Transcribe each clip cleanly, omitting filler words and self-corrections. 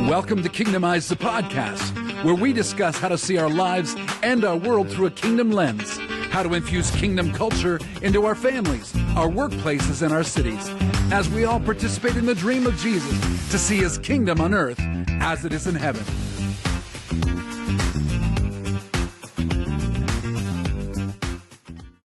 Welcome to Kingdomize, the podcast, where we discuss how to see our lives and our world through a kingdom lens, how to infuse kingdom culture into our families, our workplaces, and our cities, as we all participate in the dream of Jesus to see his kingdom on earth as it is in heaven.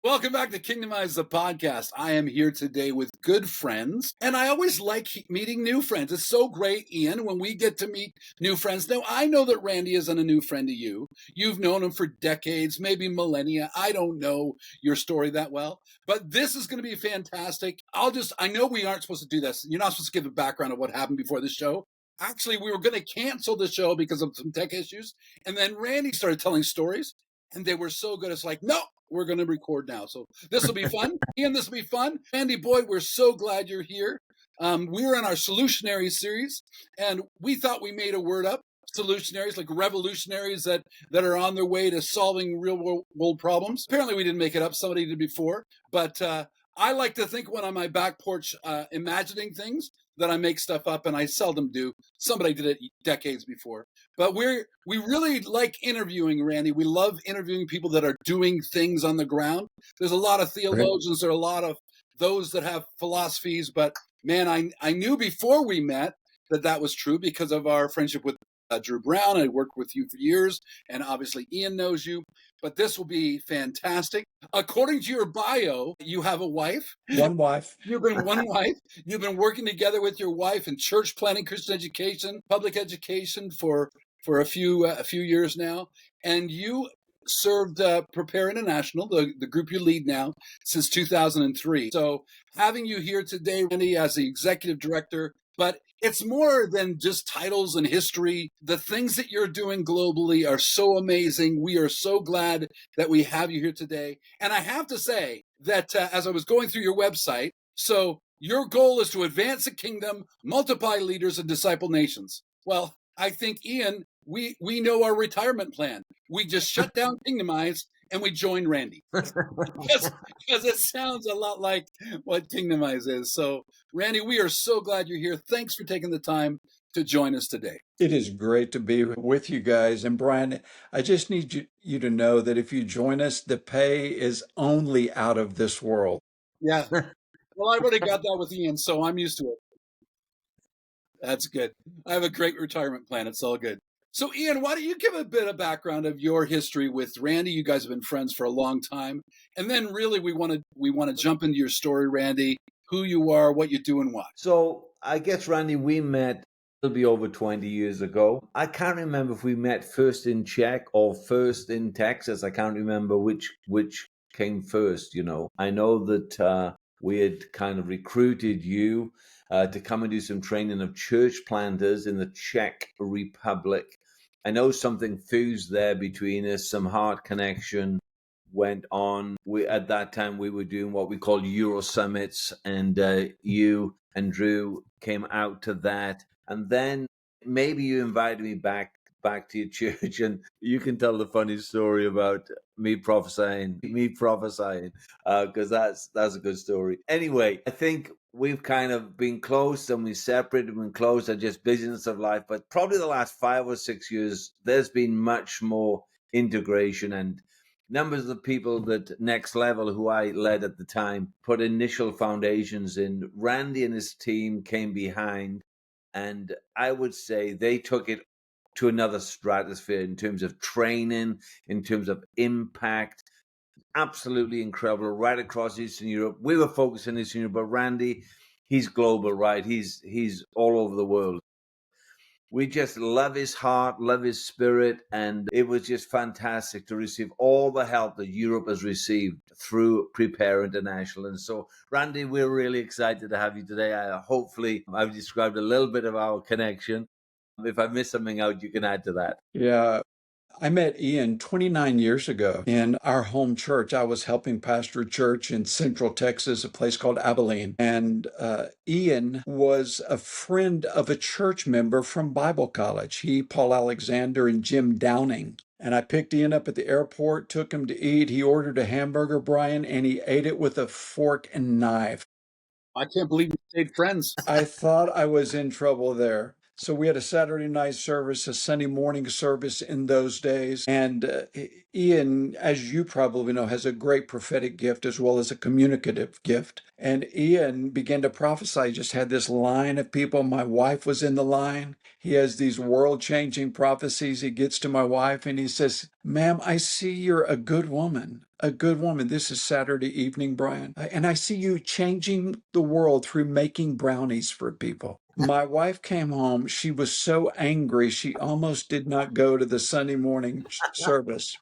Welcome back to Kingdomize, the podcast. I am here today with good friends, and I always like meeting new friends. It's so great, Ian, when we get to meet new friends. Now, I know that Randy isn't a new friend to you. You've known him for decades, maybe millennia. I don't know your story that well, but this is going to be fantastic. I know we aren't supposed to do this. You're not supposed to give a background of what happened before the show. Actually, we were going to cancel the show because of some tech issues, and then Randy started telling stories, and they were so good. It's like, no, we're going to record now. So this will be fun. Ian, this will be fun. Andy Boyd, we're so glad you're here. We're in our Solutionaries series, and we thought we made a word up. Solutionaries, like revolutionaries that are on their way to solving real world problems. Apparently we didn't make it up. Somebody did before. But I like to think when on my back porch imagining things that I make stuff up, and I seldom do. Somebody did it decades before. But we really like interviewing, Randy. We love interviewing people that are doing things on the ground. There's a lot of theologians. There are a lot of those that have philosophies. But, man, I knew before we met that was true because of our friendship with Drew Brown. I worked with you for years, and obviously Ian knows you. But this will be fantastic. According to your bio, you have a wife. One wife. You've been one wife. You've been working together with your wife in church planting, Christian education, public education for a few years now. And you served Prepare International, the group you lead now, since 2003. So having you here today, Randy, as the executive director, but it's more than just titles and history. The things that you're doing globally are so amazing. We are so glad that we have you here today. And I have to say that as I was going through your website, so your goal is to advance the kingdom, multiply leaders, and disciple nations. Well, I think, Ian, we know our retirement plan. We just shut down Kingdomize and we joined Randy because it sounds a lot like what Kingdomize is. So, Randy, we are so glad you're here. Thanks for taking the time to join us today. It is great to be with you guys. And Brian, I just need you to know that if you join us, the pay is only out of this world. Yeah. Well, I already got that with Ian, so I'm used to it. That's good. I have a great retirement plan. It's all good. So, Ian, why don't you give a bit of background of your history with Randy? You guys have been friends for a long time. And then really we want to jump into your story, Randy, who you are, what you do, and why. So I guess, Randy, we met, it'll be over 20 years ago. I can't remember if we met first in Czech or first in Texas. I can't remember which came first, you know. I know that we had kind of recruited you to come and do some training of church planters in the Czech Republic. I know something fused there between us, some heart connection went on. At that time, we were doing what we call Euro Summits, and you and Drew came out to that. And then maybe you invited me back to your church, and you can tell the funny story about me prophesying, because that's a good story. Anyway, I think we've kind of been close, and we separated and been close at just business of life. But probably the last 5 or 6 years, there's been much more integration, and numbers of the people that Next Level, who I led at the time, put initial foundations in. Randy and his team came behind, and I would say they took it to another stratosphere in terms of training, in terms of impact. Absolutely incredible, right across Eastern Europe. We were focused on Eastern Europe, but Randy, he's global, right? He's all over the world. We just love his heart, love his spirit, and it was just fantastic to receive all the help that Europe has received through Prepare International. And so, Randy, we're really excited to have you today. Hopefully, I've described a little bit of our connection. If I miss something out, you can add to that. Yeah. I met Ian 29 years ago in our home church. I was helping pastor a church in Central Texas, a place called Abilene. And Ian was a friend of a church member from Bible college. He, Paul Alexander, and Jim Downing. And I picked Ian up at the airport, took him to eat. He ordered a hamburger, Brian, and he ate it with a fork and knife. I can't believe you stayed friends. I thought I was in trouble there. So we had a Saturday night service, a Sunday morning service in those days. And Ian, as you probably know, has a great prophetic gift as well as a communicative gift. And Ian began to prophesy, just had this line of people. My wife was in the line. He has these world-changing prophecies. He gets to my wife and he says, ma'am, I see you're a good woman. A good woman. This is Saturday evening, Brian. And I see you changing the world through making brownies for people. My wife came home. She was so angry, she almost did not go to the Sunday morning service.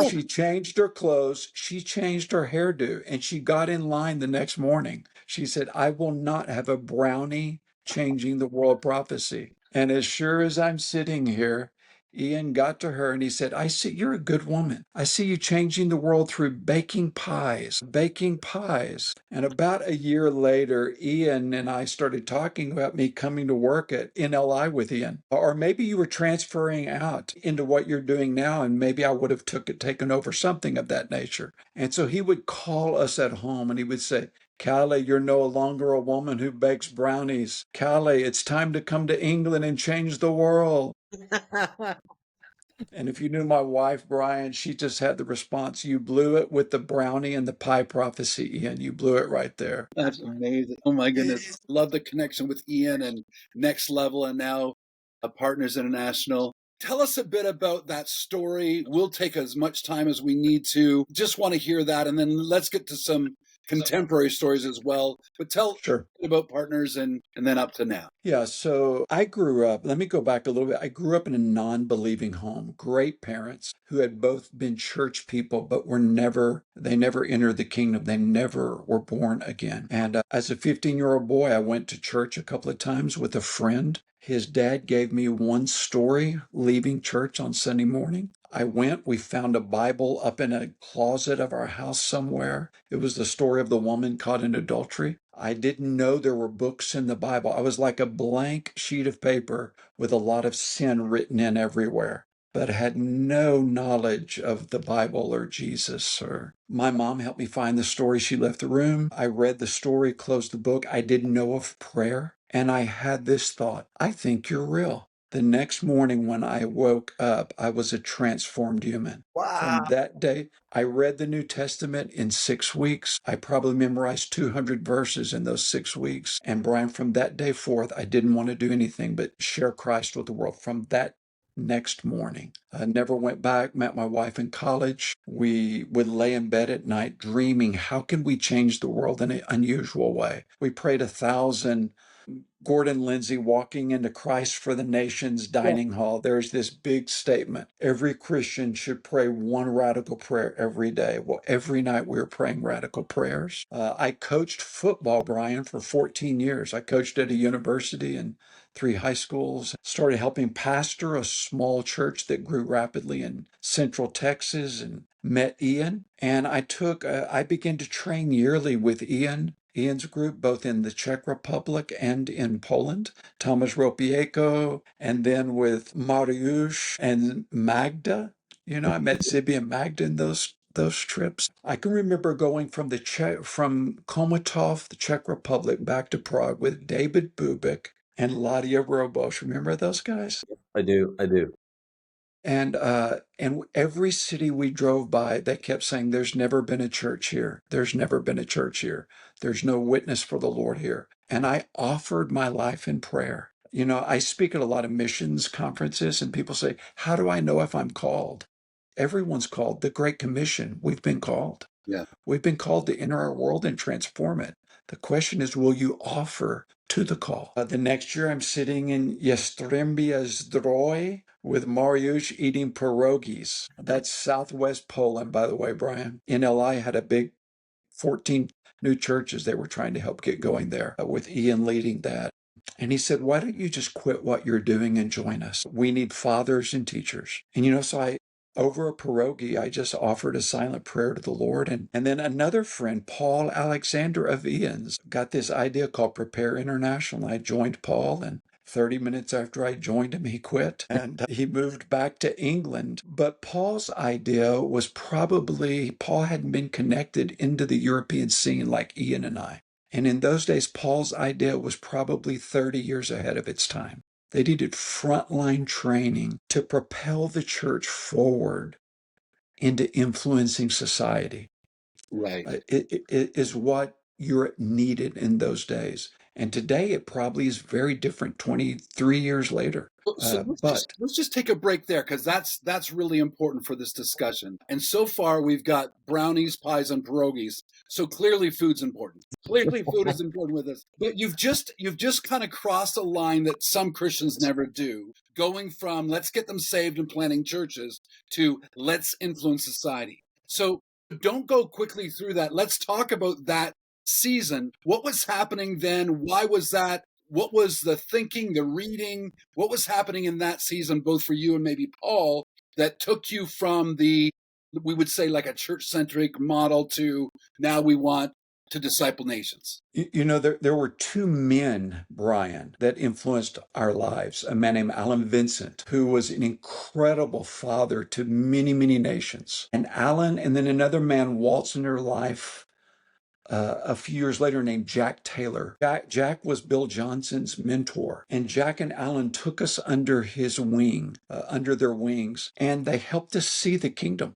She changed her clothes, she changed her hairdo, and she got in line the next morning. She said, I will not have a brownie changing the world prophecy. And as sure as I'm sitting here, Ian got to her and he said, I see you're a good woman. I see you changing the world through baking pies, baking pies. And about a year later, Ian and I started talking about me coming to work at NLI with Ian. Or maybe you were transferring out into what you're doing now, and maybe I would have taken over something of that nature. And so he would call us at home and he would say, Callie, you're no longer a woman who bakes brownies. Callie, it's time to come to England and change the world. And if you knew my wife, Brian, she just had the response, you blew it with the brownie and the pie prophecy, Ian. You blew it right there. That's amazing. Oh my goodness. Love the connection with Ian and Next Level and now Partners International. Tell us a bit about that story. We'll take as much time as we need to. Just want to hear that. And then let's get to some contemporary stories as well. But tell Sure. about Partners and then up to now. Yeah, so I grew up, let me go back a little bit. I grew up in a non-believing home, great parents who had both been church people, but they never entered the kingdom. They never were born again. And as a 15-year-old boy, I went to church a couple of times with a friend. His dad gave me one story leaving church on Sunday morning. I went, we found a Bible up in a closet of our house somewhere. It was the story of the woman caught in adultery. I didn't know there were books in the Bible. I was like a blank sheet of paper with a lot of sin written in everywhere, but I had no knowledge of the Bible or Jesus. Or my mom helped me find the story. She left the room. I read the story, closed the book. I didn't know of prayer. And I had this thought, I think you're real. The next morning when I woke up, I was a transformed human. Wow. From that day, I read the New Testament in 6 weeks. I probably memorized 200 verses in those 6 weeks. And Brian, from that day forth, I didn't want to do anything but share Christ with the world. From that next morning, I never went back, met my wife in college. We would lay in bed at night dreaming, how can we change the world in an unusual way? We prayed 1,000 Gordon Lindsay walking into Christ for the Nations dining hall. There's this big statement. Every Christian should pray one radical prayer every day. Well, every night we were praying radical prayers. I coached football, Brian, for 14 years. I coached at a university and 3 high schools. Started helping pastor a small church that grew rapidly in Central Texas and met Ian. And I began to train yearly with Ian's group, both in the Czech Republic and in Poland, Thomas Ropieko, and then with Mariusz and Magda. You know, I met Zibby and Magda in those trips. I can remember going from from Komotov, the Czech Republic, back to Prague with David Bubik and Ladia Robosh. Remember those guys? I do. And every city we drove by, they kept saying, there's never been a church here. There's never been a church here. There's no witness for the Lord here. And I offered my life in prayer. You know, I speak at a lot of missions conferences and people say, how do I know if I'm called? Everyone's called. The Great Commission, we've been called. Yeah. We've been called to enter our world and transform it. The question is, will you offer to the call? The next year, I'm sitting in Jastrzębie Zdrój with Mariusz eating pierogies. That's southwest Poland, by the way, Brian. NLI had a big 14 new churches they were trying to help get going there, with Ian leading that. And he said, why don't you just quit what you're doing and join us? We need fathers and teachers. And, you know, so over a pierogi, I just offered a silent prayer to the Lord. And then another friend, Paul Alexander of Ian's, got this idea called Prepare International. I joined Paul, and 30 minutes after I joined him, he quit and he moved back to England. But Paul's idea was Paul hadn't been connected into the European scene like Ian and I. And in those days, Paul's idea was probably 30 years ahead of its time. They needed frontline training to propel the church forward into influencing society. Right. It is what Europe needed in those days. And today it probably is very different 23 years later. So let's just take a break there, because that's really important for this discussion. And so far we've got brownies, pies, and pierogies. So clearly food's important. Clearly food is important with us. But you've just kind of crossed a line that some Christians never do, going from let's get them saved and planting churches to let's influence society. So don't go quickly through that. Let's talk about that season. What was happening then? Why was that? What was the thinking, the reading? What was happening in that season, both for you and maybe Paul, that took you from we would say like a church-centric model to now we want to disciple nations? There were two men, Brian, that influenced our lives. A man named Alan Vincent, who was an incredible father to many, many nations. And Alan, and then another man waltzed in their life a few years later named Jack Taylor. Jack was Bill Johnson's mentor, and Jack and Alan took us under his wing, under their wings, and they helped us see the kingdom.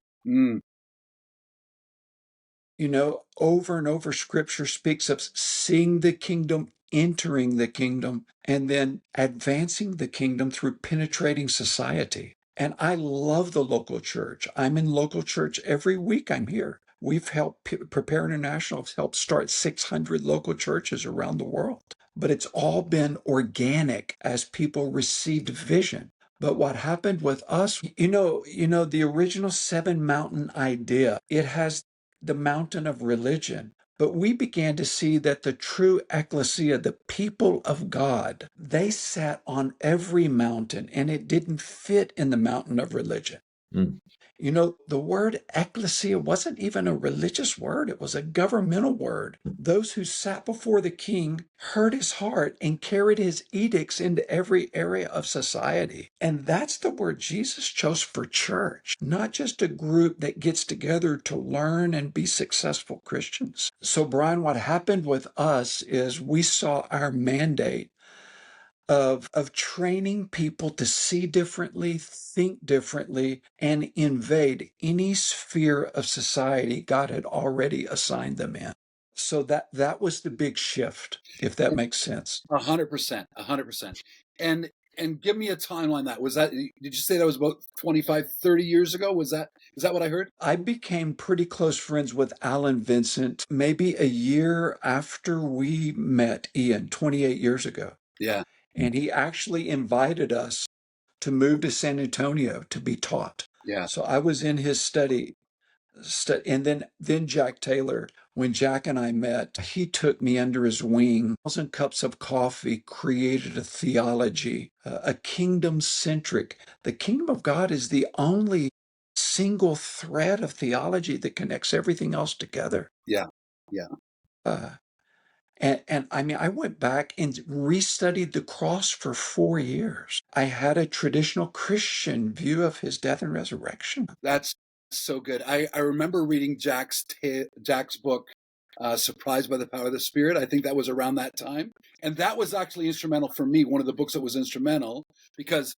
Over and over, Scripture speaks of seeing the kingdom, entering the kingdom, and then advancing the kingdom through penetrating society. And I love the local church. I'm in local church every week I'm here. We've helped, Prepare International has helped start 600 local churches around the world. But it's all been organic as people received vision. But what happened with us, the original seven mountain idea, it has the mountain of religion. But we began to see that the true ecclesia, the people of God, they sat on every mountain, and it didn't fit in the mountain of religion. The word ecclesia wasn't even a religious word. It was a governmental word. Those who sat before the king heard his heart and carried his edicts into every area of society. And that's the word Jesus chose for church, not just a group that gets together to learn and be successful Christians. So, Brian, what happened with us is we saw our mandate of training people to see differently, think differently, and invade any sphere of society God had already assigned them in. So that was the big shift, if that makes sense. 100%, 100%. And give me a timeline. Did you say that was about 25, 30 years ago? Is that what I heard? I became pretty close friends with Alan Vincent maybe a year after we met Ian 28 years ago. Yeah. And he actually invited us to move to San Antonio to be taught. Yeah. So I was in his study, and then Jack Taylor, when Jack and I met, he took me under his wing. 1,000 cups of coffee, created a theology, a kingdom-centric. The kingdom of God is the only single thread of theology that connects everything else together. Yeah. And I mean, I went back and restudied the cross for 4 years. I had a traditional Christian view of his death and resurrection. That's so good. I remember reading Jack's book, Surprised by the Power of the Spirit. I think that was around that time. And that was actually instrumental for me, one of the books that was instrumental, because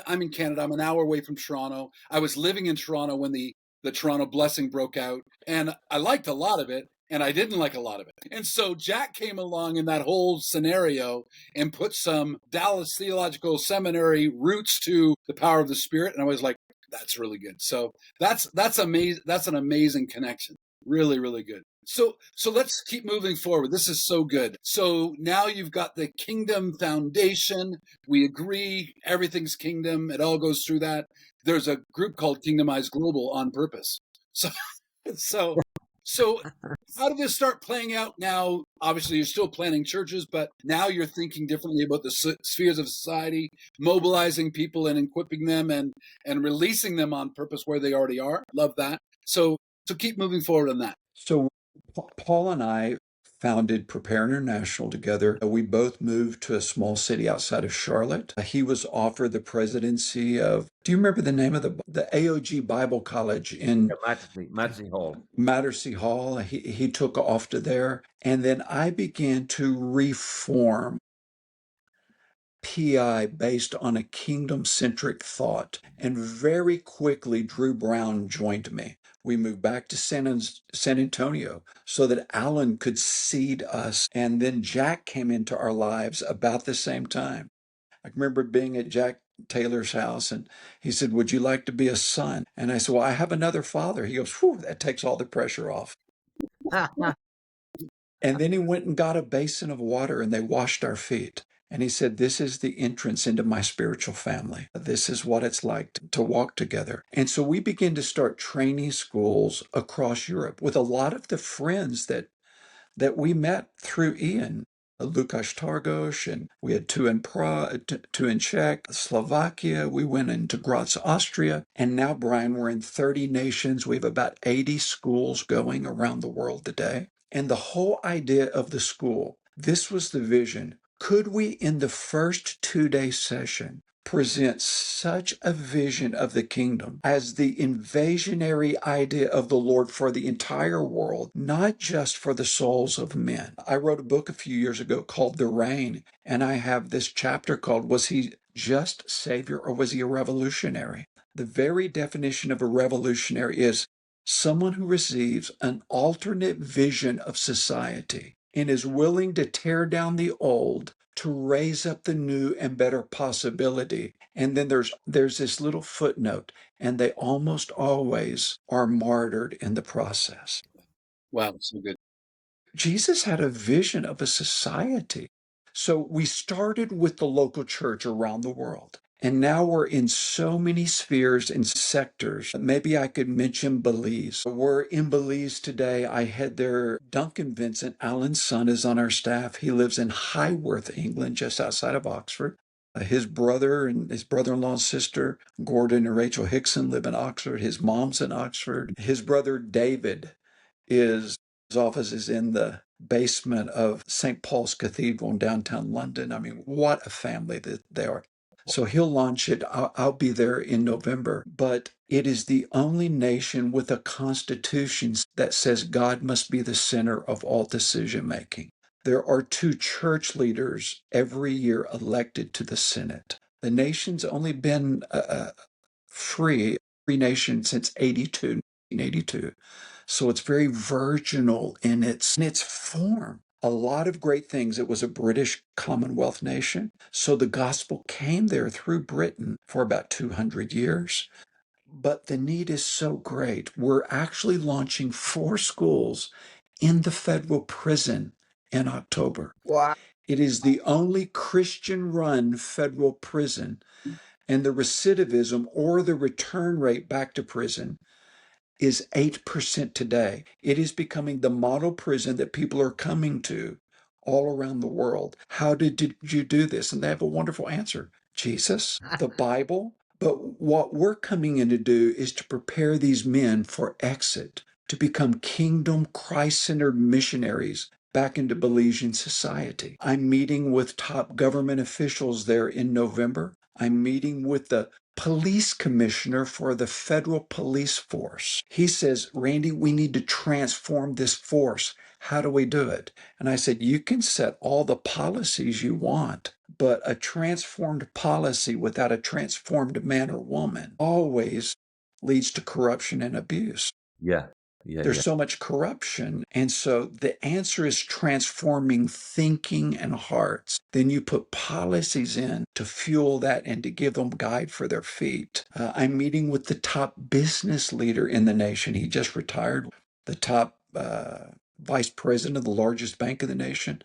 I'm in Canada. I'm an hour away from Toronto. I was living in Toronto when the Toronto blessing broke out, and I liked a lot of it, and I didn't like a lot of it. And so Jack came along in that whole scenario and put some Dallas Theological Seminary roots to the power of the Spirit, and I was like, that's really good. So that's amazing. That's an amazing connection. Really, really good. So let's keep moving forward. This is so good. So now you've got the kingdom foundation. We agree everything's kingdom. It all goes through that. There's a group called Kingdomize Global on purpose. So how did this start playing out now? Obviously, you're still planning churches, but now you're thinking differently about the spheres of society, mobilizing people and equipping them and releasing them on purpose where they already are. Love that. So keep moving forward on that. So Paul and I founded Prepare International together. We both moved to a small city outside of Charlotte. He was offered the presidency of, do you remember the name of the AOG Bible College in Mattersey Hall? Mattersey Hall. He took off to there. And then I began to reform PI based on a kingdom-centric thought. And very quickly, Drew Brown joined me. We moved back to San Antonio so that Alan could seed us. And then Jack came into our lives about the same time. I remember being at Jack Taylor's house, and he said, "Would you like to be a son?" And I said, "Well, I have another father." He goes, "Whew, that takes all the pressure off." And then he went and got a basin of water, and they washed our feet. And he said, "This is the entrance into my spiritual family. This is what it's like to walk together." And so we began to start training schools across Europe with a lot of the friends that we met through Ian. Lukáš Targoš, and we had two in Prague, two in Czech, Slovakia. We went into Graz, Austria. And now, Brian, we're in 30 nations. We have about 80 schools going around the world today. And the whole idea of the school, this was the vision. Could we, in the first 2-day session, present such a vision of the kingdom as the invasionary idea of the Lord for the entire world, not just for the souls of men? I wrote a book a few years ago called The Reign, and I have this chapter called, Was He Just Savior or Was He a Revolutionary? The very definition of a revolutionary is someone who receives an alternate vision of society and is willing to tear down the old to raise up the new and better possibility. And then there's this little footnote, and they almost always are martyred in the process. Wow, so good. Jesus had a vision of a society. So we started with the local church around the world. And now we're in so many spheres and sectors. Maybe I could mention Belize. We're in Belize today. I head there. Duncan Vincent, Alan's son, is on our staff. He lives in Highworth, England, just outside of Oxford. His brother and his brother-in-law and sister, Gordon and Rachel Hickson, live in Oxford. His mom's in Oxford. His brother, David, his office is in the basement of St. Paul's Cathedral in downtown London. I mean, what a family that they are. So he'll launch it. I'll be there in November. But it is the only nation with a constitution that says God must be the center of all decision making. There are 2 church leaders every year elected to the Senate. The nation's only been free nation since 1982. So it's very virginal in its form. A lot of great things. It was a British Commonwealth nation. So the gospel came there through Britain for about 200 years. But the need is so great. We're actually launching 4 schools in the federal prison in October. Wow. It is the only Christian-run federal prison, and the recidivism or the return rate back to prison is 8% today. It is becoming the model prison that people are coming to all around the world. How did you do this? And they have a wonderful answer. Jesus, the Bible. But what we're coming in to do is to prepare these men for exit, to become kingdom, Christ-centered missionaries back into Belizean society. I'm meeting with top government officials there in November. I'm meeting with the police commissioner for the federal police force. He says, "Randy, we need to transform this force. How do we do it?" And I said, "You can set all the policies you want, but a transformed policy without a transformed man or woman always leads to corruption and abuse." Yeah. There's so much corruption. And so the answer is transforming thinking and hearts. Then you put policies in to fuel that and to give them guide for their feet. I'm meeting with the top business leader in the nation. He just retired, the top vice president of the largest bank in the nation,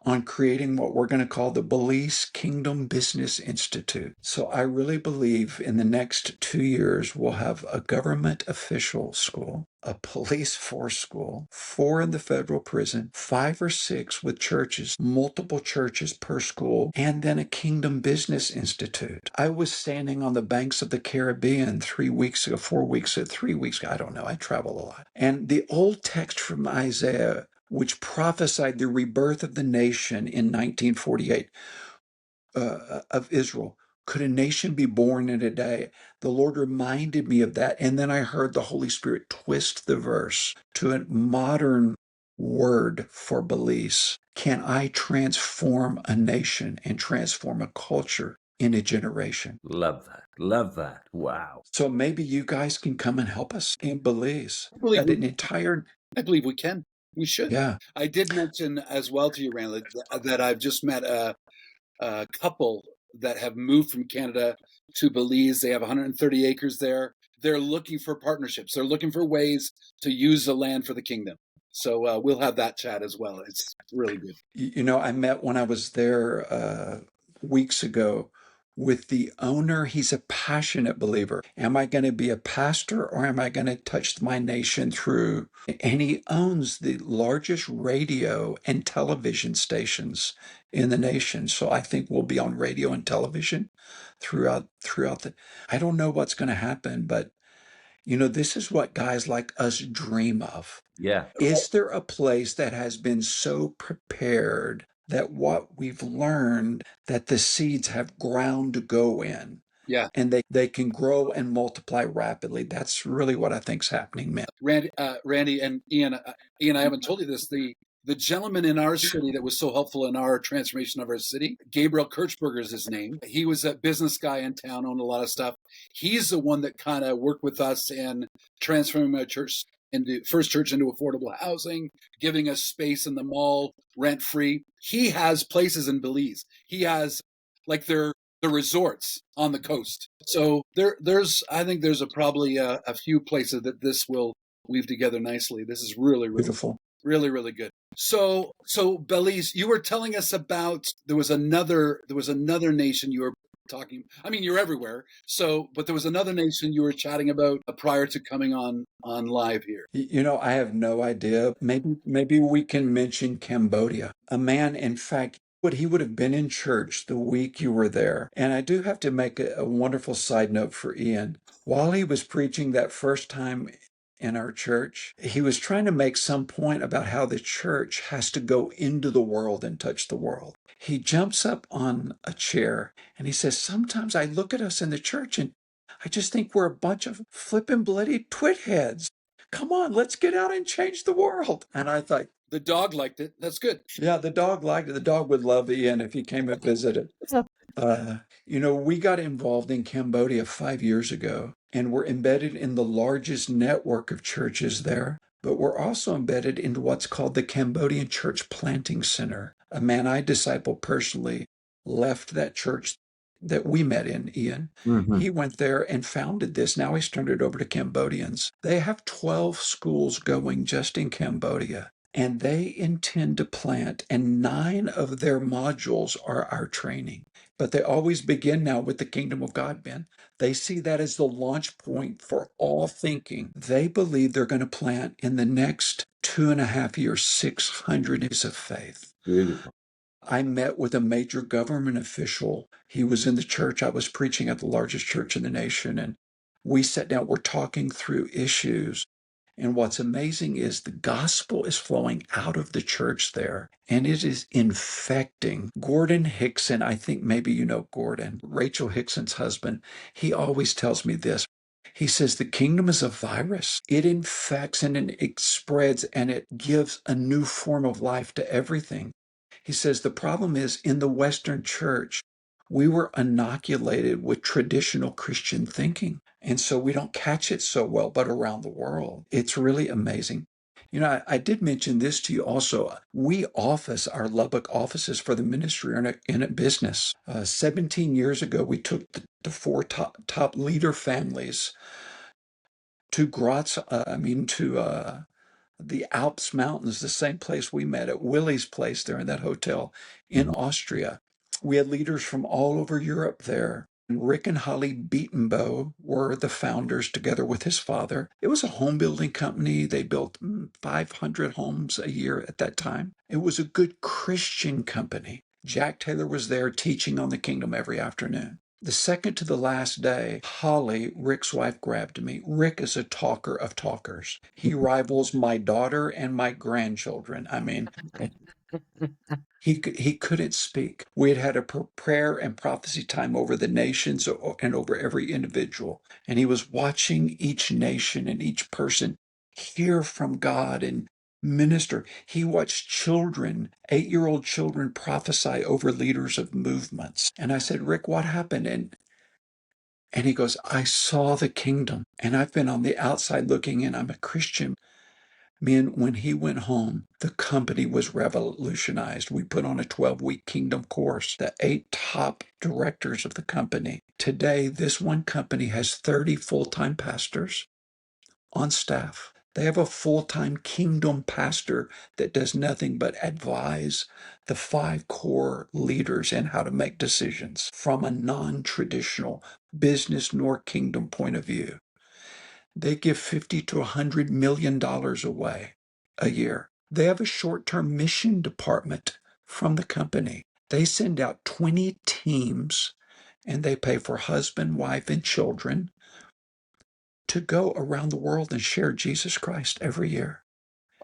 on creating what we're going to call the Belize Kingdom Business Institute. So I really believe in the next 2 years, we'll have a government official school, a police force school, 4 in the federal prison, 5 or 6 with churches, multiple churches per school, and then a Kingdom Business Institute. I was standing on the banks of the Caribbean 3 weeks ago, 4 weeks ago, 3 weeks ago, I don't know, I travel a lot. And the old text from Isaiah, which prophesied the rebirth of the nation in 1948 of Israel. Could a nation be born in a day? The Lord reminded me of that. And then I heard the Holy Spirit twist the verse to a modern word for Belize. Can I transform a nation and transform a culture in a generation? Love that. Love that. Wow. So maybe you guys can come and help us in Belize. I believe An entire, I believe we can. We should. yeah. I did mention as well to you, Randall, that I've just met a couple that have moved from Canada to Belize. They have 130 acres there. They're looking for partnerships. They're looking for ways to use the land for the kingdom. So we'll have that chat as well. It's really good. I met when I was there weeks ago with the owner. He's a passionate believer. Am I going to be a pastor or am I going to touch my nation through? And he owns the largest radio and television stations in the nation. So I think we'll be on radio and television throughout the. I don't know what's going to happen, but this is what guys like us dream of. Yeah. Is there a place that has been so prepared that what we've learned that the seeds have ground to go in? Yeah. And they can grow and multiply rapidly. That's really what I think's happening, man. Randy and Ian, I haven't told you this. The gentleman in our city that was so helpful in our transformation of our city, Gabriel Kirchberger is his name. He was a business guy in town, owned a lot of stuff. He's the one that kind of worked with us in transforming our church into affordable housing, giving us space in the mall, rent free. He has places in Belize. He has like the resorts on the coast. So I think there's probably a few places that this will weave together nicely. This is really, really Beautiful. Really, really good. So Belize, you were telling us about there was another nation you were talking. I mean, you're everywhere. But there was another nation you were chatting about prior to coming on live here. I have no idea. Maybe we can mention Cambodia. A man, in fact, he would have been in church the week you were there. And I do have to make a wonderful side note for Ian. While he was preaching that first time in our church, he was trying to make some point about how the church has to go into the world and touch the world. He jumps up on a chair and he says, sometimes I look at us in the church and I just think we're a bunch of flippin' bloody twit heads. Come on, let's get out and change the world. And I thought, the dog liked it. That's good. Yeah, the dog liked it. The dog would love Ian if he came and visited. We got involved in Cambodia 5 years ago, and we're embedded in the largest network of churches there. But we're also embedded into what's called the Cambodian Church Planting Center. A man I discipled personally left that church that we met in, Ian. Mm-hmm. He went there and founded this. Now he's turned it over to Cambodians. They have 12 schools going just in Cambodia. And they intend to plant, and 9 of their modules are our training. But they always begin now with the kingdom of God, Ben. They see that as the launch point for all thinking. They believe they're going to plant in the next 2.5 years, 600 years of faith. Beautiful. I met with a major government official. He was in the church. I was preaching at the largest church in the nation. And we sat down, we're talking through issues. And what's amazing is the gospel is flowing out of the church there, and it is infecting. Gordon Hickson, I think maybe you know Gordon, Rachel Hickson's husband, he always tells me this. He says the kingdom is a virus. It infects and it spreads and it gives a new form of life to everything. He says the problem is in the Western church, we were inoculated with traditional Christian thinking. And so we don't catch it so well, but around the world, it's really amazing. I did mention this to you also. Our Lubbock offices for the ministry are in a business. 17 years ago, we took the 4 top leader families to the Alps Mountains, the same place we met at Willie's place there in that hotel in Austria. We had leaders from all over Europe there. And Rick and Holly Beatonbow were the founders together with his father. It was a home building company. They built 500 homes a year at that time. It was a good Christian company. Jack Taylor was there teaching on the kingdom every afternoon. The second to the last day, Holly, Rick's wife, grabbed me. Rick is a talker of talkers. He rivals my daughter and my grandchildren. I mean, he couldn't speak. We had a prayer and prophecy time over the nations and over every individual. And he was watching each nation and each person hear from God and minister. He watched children, 8-year-old children, prophesy over leaders of movements. And I said, Rick, what happened? And he goes, I saw the kingdom. And I've been on the outside looking in. I'm a Christian. Man, when he went home, the company was revolutionized. We put on a 12-week kingdom course, the 8 top directors of the company. Today, this one company has 30 full-time pastors on staff. They have a full-time kingdom pastor that does nothing but advise the 5 core leaders in how to make decisions from a non-traditional business nor kingdom point of view. They give $50 to $100 million away a year. They have a short-term mission department from the company. They send out 20 teams and they pay for husband, wife, and children to go around the world and share Jesus Christ every year.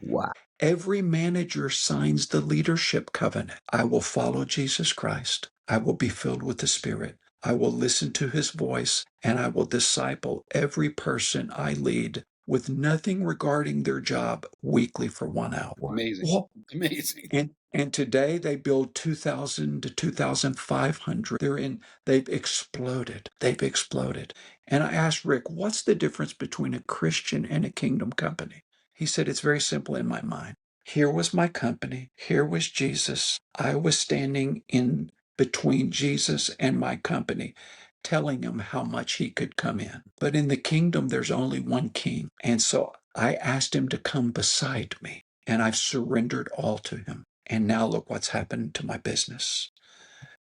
Wow. Every manager signs the leadership covenant. I will follow Jesus Christ. I will be filled with the Spirit. I will listen to his voice, and I will disciple every person I lead with nothing regarding their job weekly for 1 hour. Amazing. Well, Amazing. and today they build 2,000 to 2,500. They've exploded. They've exploded. And I asked Rick, what's the difference between a Christian and a kingdom company? He said, it's very simple in my mind. Here was my company. Here was Jesus. I was standing in between Jesus and my company, telling him how much he could come in. But in the kingdom, there's only one king. And so I asked him to come beside me, and I've surrendered all to him. And now look what's happened to my business.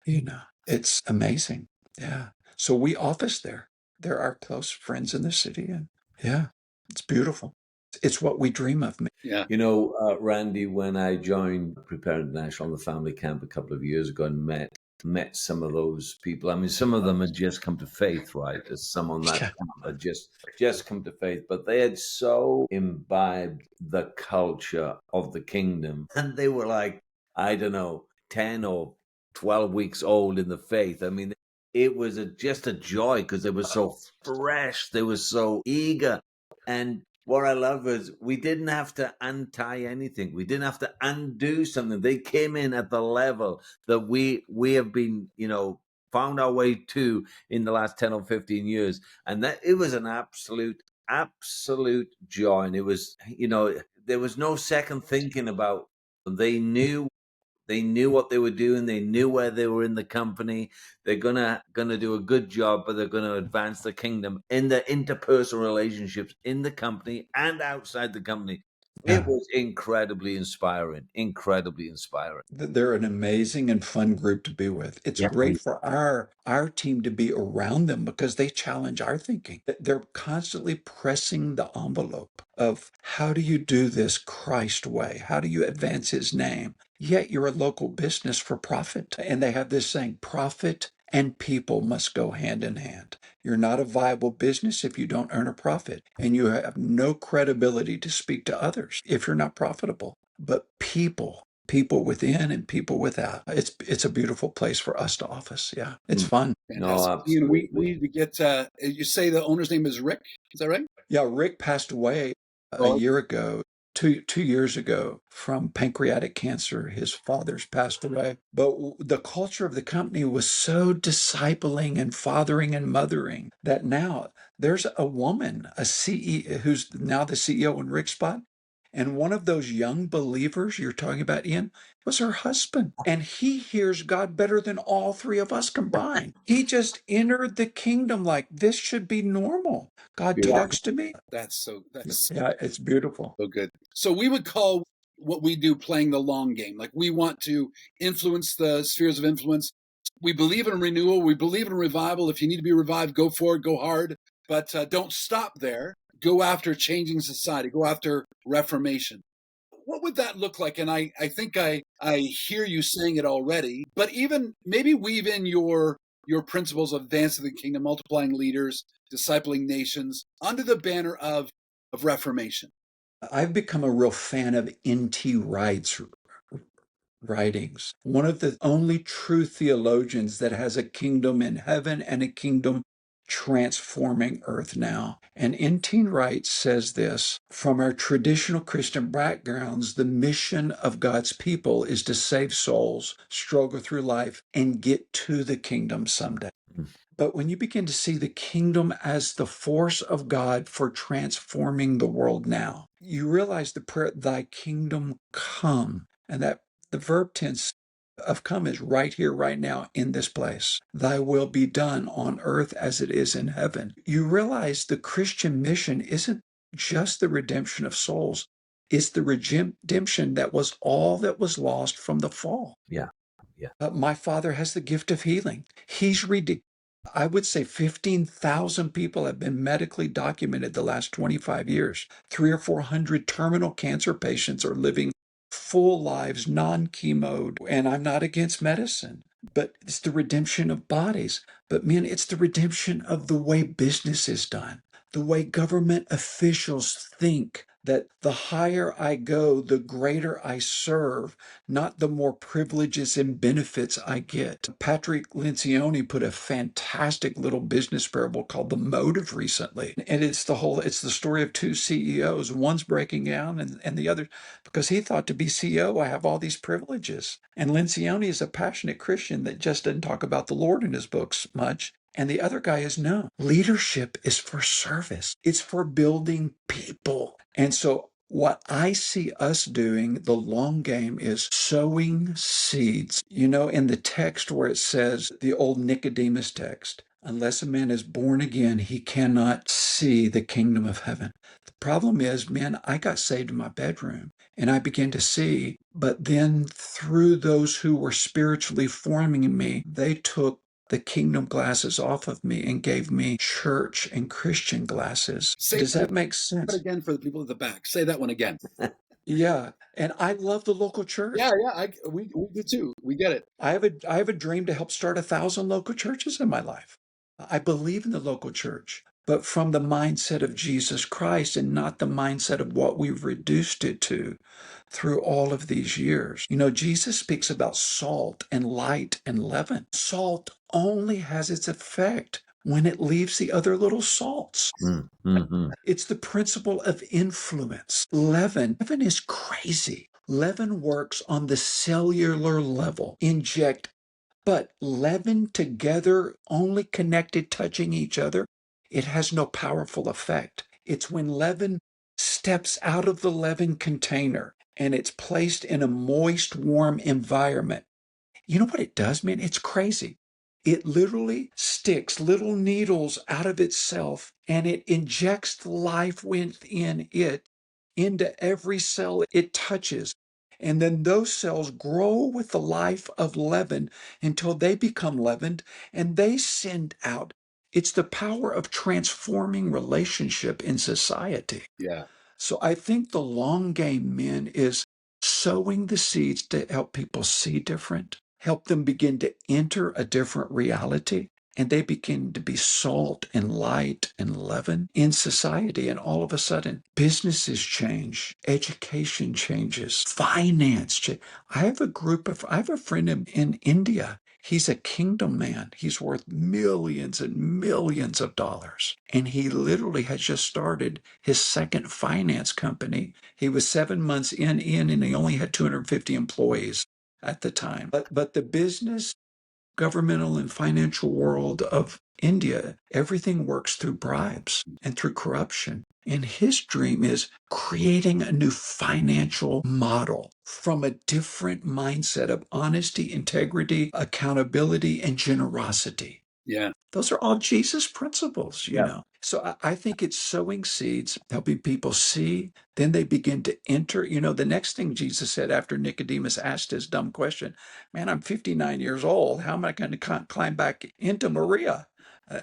It's amazing. Yeah. So we office there. They're our close friends in the city. And yeah, it's beautiful. It's what we dream of. Yeah. Randy, when I joined Prepare International on the family camp a couple of years ago and met some of those people. I mean, some of them had just come to faith, right? As some on that camp had just come to faith, but they had so imbibed the culture of the kingdom, and they were like, I don't know, 10 or 12 weeks old in the faith. I mean, it was just a joy because they were so fresh, they were so eager, and what I love is we didn't have to untie anything. We didn't have to undo something. They came in at the level that we have been, found our way to in the last 10 or 15 years. And that it was an absolute joy. And it was, there was no second thinking about them. They knew what they were doing. They knew where they were in the company. They're gonna do a good job, but they're gonna advance the kingdom in the interpersonal relationships in the company and outside the company. It was incredibly inspiring. Incredibly inspiring. They're an amazing and fun group to be with. It's great for our team to be around them because they challenge our thinking. They're constantly pressing the envelope of how do you do this Christ way? How do you advance his name? Yet you're a local business for profit. And they have this saying, profit and people must go hand in hand. You're not a viable business if you don't earn a profit, and you have no credibility to speak to others if you're not profitable. But people within and people without. It's a beautiful place for us to office. Yeah, it's fun. No, Ian, we need to get. You say the owner's name is Rick. Is that right? Yeah, Rick passed away a year ago. 2 years ago from pancreatic cancer. His father's passed away. But the culture of the company was so discipling and fathering and mothering that now there's a woman, a CEO, who's now the CEO in Rick's spot. And one of those young believers you're talking about, Ian, was her husband. And he hears God better than all 3 of us combined. He just entered the kingdom like this should be normal. God talks to me. That's Yeah, it's beautiful. so good. So we would call what we do playing the long game. Like we want to influence the spheres of influence. We believe in renewal. We believe in revival. If you need to be revived, go for it, go hard. But don't stop there. Go after changing society. Go after reformation. What would that look like? And I think I hear you saying it already, but even maybe weave in your principles of advancing the kingdom, multiplying leaders, discipling nations under the banner of reformation. I've become a real fan of N.T. Wright's writings. One of the only true theologians that has a kingdom in heaven and a kingdom transforming earth now. And N.T. Wright says this: from our traditional Christian backgrounds, the mission of God's people is to save souls, struggle through life, and get to the kingdom someday. But when you begin to see the kingdom as the force of God for transforming the world now, you realize the prayer, thy kingdom come, and that the verb tense of come is right here, right now, in this place. Thy will be done on earth as it is in heaven. You realize the Christian mission isn't just the redemption of souls. It's the redemption that was all that was lost from the fall. Yeah. My father has the gift of healing. He's redeemed. I would say 15,000 people have been medically documented the last 25 years. 300 or 400 terminal cancer patients are living full lives, non-chemo. And I'm not against medicine, but it's the redemption of bodies. But man, it's the redemption of the way business is done, the way government officials think that the higher I go, the greater I serve, not the more privileges and benefits I get. Patrick Lencioni put a fantastic little business parable called The Motive recently. And it's the story of two CEOs. One's breaking down and the other, because he thought to be CEO, I have all these privileges. And Lencioni is a passionate Christian that just doesn't talk about the Lord in his books much. And the other guy is no. Leadership is for service. It's for building people. And so what I see us doing, the long game, is sowing seeds. You know, in the text where it says, the old Nicodemus text, unless a man is born again, he cannot see the kingdom of heaven. The problem is, man, I got saved in my bedroom and I began to see, but then through those who were spiritually forming me, they took the kingdom glasses off of me and gave me church and Christian glasses. Does that make sense? Again, for the people at the back, say that one again. Yeah, and I love the local church. Yeah, we do too. We get it. I have a dream to help start 1,000 local churches in my life. I believe in the local church, but from the mindset of Jesus Christ and not the mindset of what we've reduced it to through all of these years. You know, Jesus speaks about salt and light and leaven. Salt only has its effect when it leaves the other little salts. Mm-hmm. It's the principle of influence. Leaven is crazy. Leaven works on the cellular level. But leaven together, only connected, touching each other, it has no powerful effect. It's when leaven steps out of the leaven container and it's placed in a moist, warm environment. You know what it does, man? It's crazy. It literally sticks little needles out of itself and it injects the life within it into every cell it touches. And then those cells grow with the life of leaven until they become leavened and they send out. It's the power of transforming relationship in society. Yeah. So I think the long game, men, is sowing the seeds to help people see different, help them begin to enter a different reality, and they begin to be salt and light and leaven in society. And all of a sudden, businesses change, education changes, finance change. I have a friend in India. He's a kingdom man. He's worth millions and millions of dollars. And he literally has just started his second finance company. He was 7 months in, and he only had 250 employees at the time. But the business, governmental, and financial world of India, everything works through bribes and through corruption. And his dream is creating a new financial model from a different mindset of honesty, integrity, accountability, and generosity. Yeah. Those are all Jesus principles, you Yeah. know. So I think it's sowing seeds, helping people see, then they begin to enter. You know, the next thing Jesus said after Nicodemus asked his dumb question, man, I'm 59 years old. How am I going to climb back into Maria?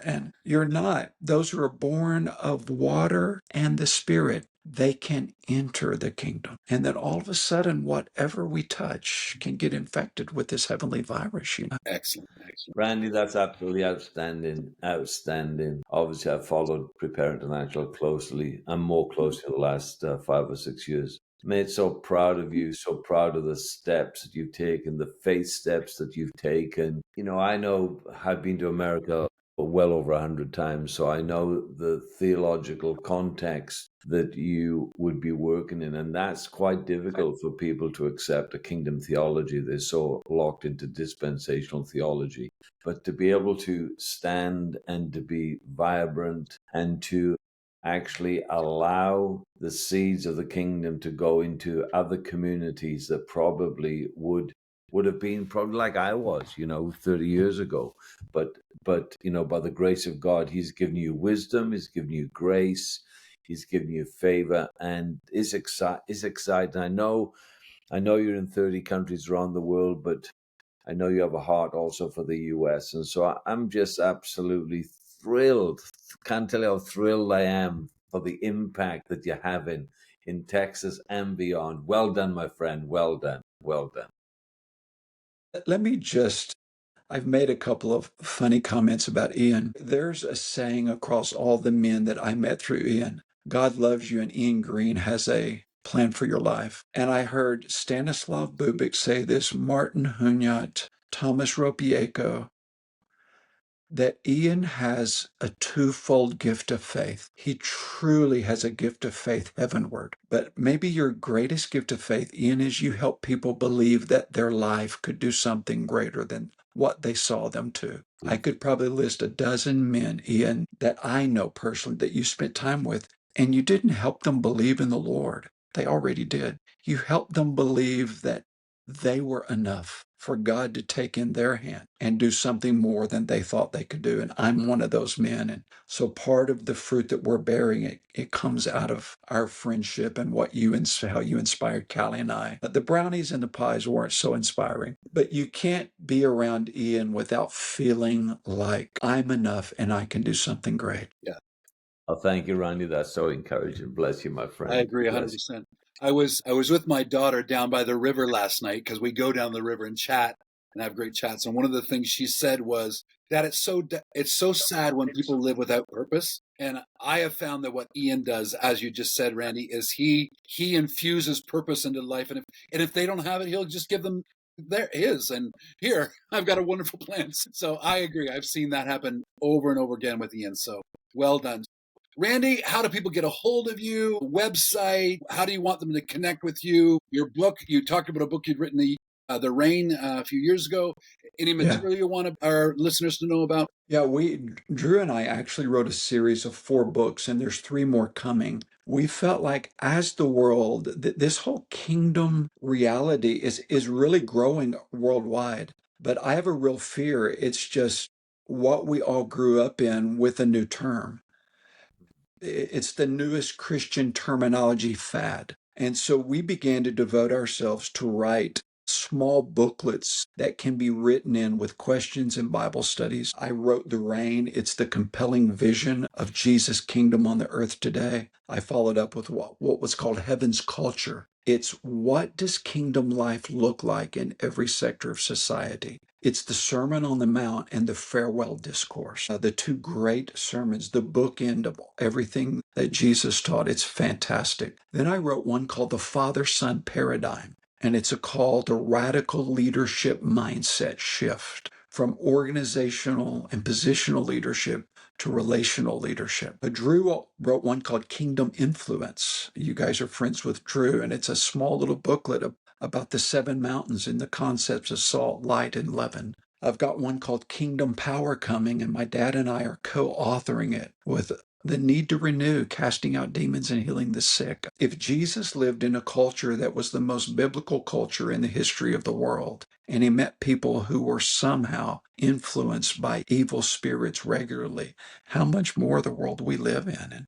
And you're not. Those who are born of water and the Spirit, they can enter the kingdom. And then all of a sudden, whatever we touch can get infected with this heavenly virus, you know. Excellent. Randy, that's absolutely outstanding. Outstanding. Obviously, I've followed Prepare International closely and more closely in the last 5 or 6 years. Mate, so proud of you, so proud of the steps that you've taken, the faith steps that you've taken. You know, I've been to America well over 100 times. So I know the theological context that you would be working in. And that's quite difficult for people to accept a kingdom theology. They're so locked into dispensational theology. But to be able to stand and to be vibrant and to actually allow the seeds of the kingdom to go into other communities that probably would have been probably like I was, 30 years ago. But by the grace of God, He's given you wisdom, He's given you grace, He's given you favor, and it's exciting. I know you're in 30 countries around the world, but I know you have a heart also for the US. And so I'm just absolutely thrilled. Can't tell you how thrilled I am for the impact that you're having in Texas and beyond. Well done, my friend. Well done. Well done. Let me I've made a couple of funny comments about Ian. There's a saying across all the men that I met through Ian: God loves you, and Ian Green has a plan for your life. And I heard Stanislav Bubik say this, Martin Hunyat, Thomas Ropieko, that Ian has a twofold gift of faith. He truly has a gift of faith heavenward. But maybe your greatest gift of faith, Ian, is you help people believe that their life could do something greater than what they saw them to. I could probably list a dozen men, Ian, that I know personally that you spent time with, and you didn't help them believe in the Lord. They already did. You helped them believe that they were enough for God to take in their hand and do something more than they thought they could do. And I'm one of those men. And so part of the fruit that we're bearing, it comes out of our friendship and how you inspired Callie and I. The brownies and the pies weren't so inspiring, but you can't be around Ian without feeling like I'm enough and I can do something great. Yeah. Oh, thank you, Randy. That's so encouraging. Bless you, my friend. I agree 100%. I was with my daughter down by the river last night because we go down the river and chat and have great chats. And one of the things she said was that it's so sad when people live without purpose. And I have found that what Ian does, as you just said, Randy, is he infuses purpose into life. And if they don't have it, he'll just give them his. And here, I've got a wonderful plan. So I agree. I've seen that happen over and over again with Ian. So well done. Randy, how do people get a hold of you? Website? How do you want them to connect with you? Your book, you talked about a book you'd written, The Rain, a few years ago. Any material you want our listeners to know about? Yeah, Drew and I actually wrote a series of 4 books, and there's 3 more coming. We felt like as the world, this whole kingdom reality is really growing worldwide. But I have a real fear. It's just what we all grew up in with a new term. It's the newest Christian terminology fad. And so we began to devote ourselves to write small booklets that can be written in with questions and Bible studies. I wrote The Reign. It's the compelling vision of Jesus' kingdom on the earth today. I followed up with what was called Heaven's Culture. It's what does kingdom life look like in every sector of society? It's the Sermon on the Mount and the Farewell Discourse, the 2 great sermons, the bookend of everything that Jesus taught. It's fantastic. Then I wrote one called The Father-Son Paradigm, and it's a call to radical leadership mindset shift from organizational and positional leadership to relational leadership. Drew wrote one called Kingdom Influence. You guys are friends with Drew, and it's a small little booklet about the 7 mountains and the concepts of salt, light, and leaven. I've got one called Kingdom Power coming, and my dad and I are co-authoring it with the need to renew, casting out demons and healing the sick. If Jesus lived in a culture that was the most biblical culture in the history of the world, and he met people who were somehow influenced by evil spirits regularly, how much more the world we live in? And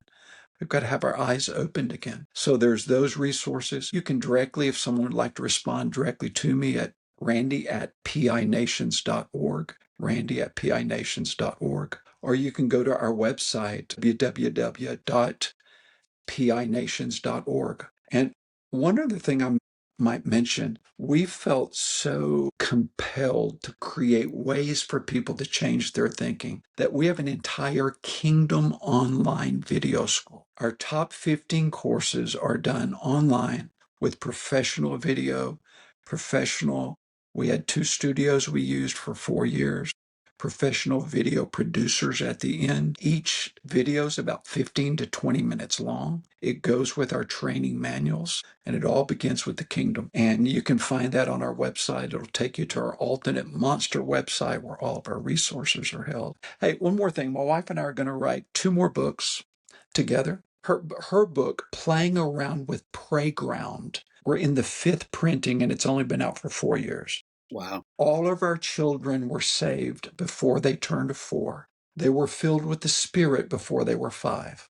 we've got to have our eyes opened again. So there's those resources. You can directly, if someone would like to respond directly to me, at randy@pinations.org, randy@pinations.org, or you can go to our website, www.pinations.org. And one other thing I might mention, we felt so compelled to create ways for people to change their thinking that we have an entire Kingdom online video school. Our top 15 courses are done online with professional video, we had 2 studios we used for 4 years, professional video producers at the end. Each video is about 15 to 20 minutes long. It goes with our training manuals, and it all begins with the kingdom. And you can find that on our website. It'll take you to our alternate monster website where all of our resources are held. Hey, one more thing. My wife and I are going to write 2 more books together. Her book, Playing Around with Playground, we're in the 5th printing, and it's only been out for 4 years. Wow. All of our children were saved before they turned 4. They were filled with the Spirit before they were 5.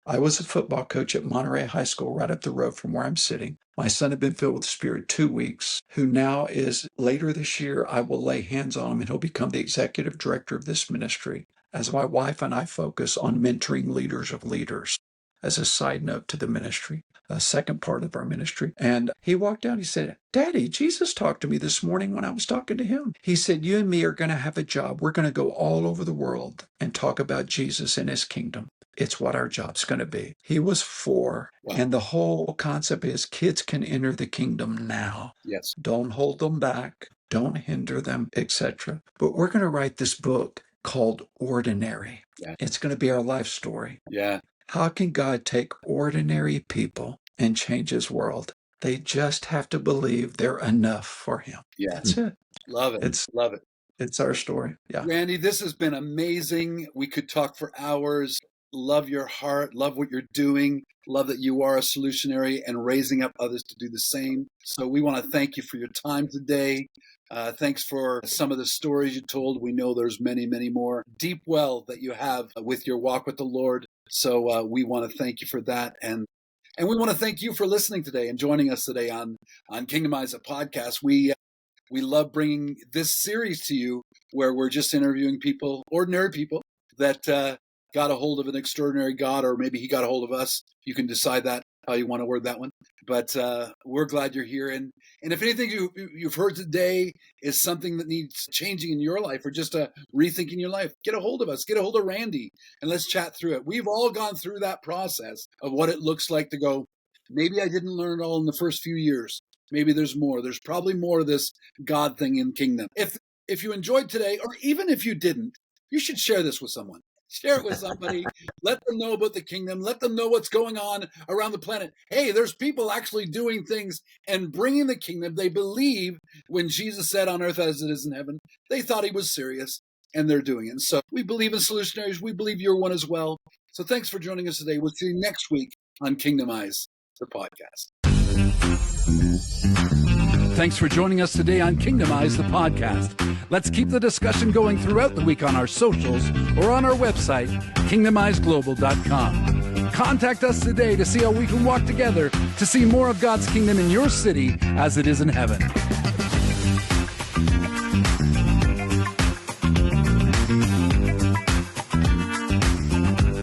I was a football coach at Monterey High School right up the road from where I'm sitting. My son had been filled with the Spirit 2 weeks, who now is, later this year, I will lay hands on him and he'll become the executive director of this ministry as my wife and I focus on mentoring leaders of leaders. As a side note to the ministry, a second part of our ministry. And he walked out, he said, Daddy, Jesus talked to me this morning when I was talking to him. He said, you and me are going to have a job. We're going to go all over the world and talk about Jesus and his kingdom. It's what our job's going to be. He was 4. Wow. And the whole concept is kids can enter the kingdom now. Yes. Don't hold them back. Don't hinder them, etc. But we're going to write this book called Ordinary. Yeah. It's going to be our life story. Yeah. How can God take ordinary people and change his world? They just have to believe they're enough for him. Yeah. That's it. Love it. Love it. It's our story. Yeah. Randy, this has been amazing. We could talk for hours. Love your heart. Love what you're doing. Love that you are a solutionary and raising up others to do the same. So we want to thank you for your time today. Thanks for some of the stories you told. We know there's many, many more. Deep well that you have with your walk with the Lord. So we want to thank you for that. And we want to thank you for listening today and joining us today on Kingdomize, a podcast. We love bringing this series to you where we're just interviewing people, ordinary people that got a hold of an extraordinary God, or maybe he got a hold of us. You can decide that, how you want to word that one. But we're glad you're here. And if anything you've heard today is something that needs changing in your life or just a rethinking your life, get a hold of us. Get a hold of Randy and let's chat through it. We've all gone through that process of what it looks like to go, maybe I didn't learn it all in the first few years. Maybe there's more. There's probably more of this God thing in Kingdom. If you enjoyed today, or even if you didn't, you should share this with someone. Share it with somebody. Let them know about the kingdom. Let them know what's going on around the planet. Hey, there's people actually doing things and bringing the kingdom. They believe when Jesus said on earth as it is in heaven, they thought he was serious, and they're doing it. And so we believe in Solutionaries. We believe you're one as well. So thanks for joining us today. We'll see you next week on Kingdomize, the podcast. Thanks for joining us today on Kingdomize, the podcast. Let's keep the discussion going throughout the week on our socials or on our website, kingdomizeglobal.com. Contact us today to see how we can walk together to see more of God's kingdom in your city as it is in heaven.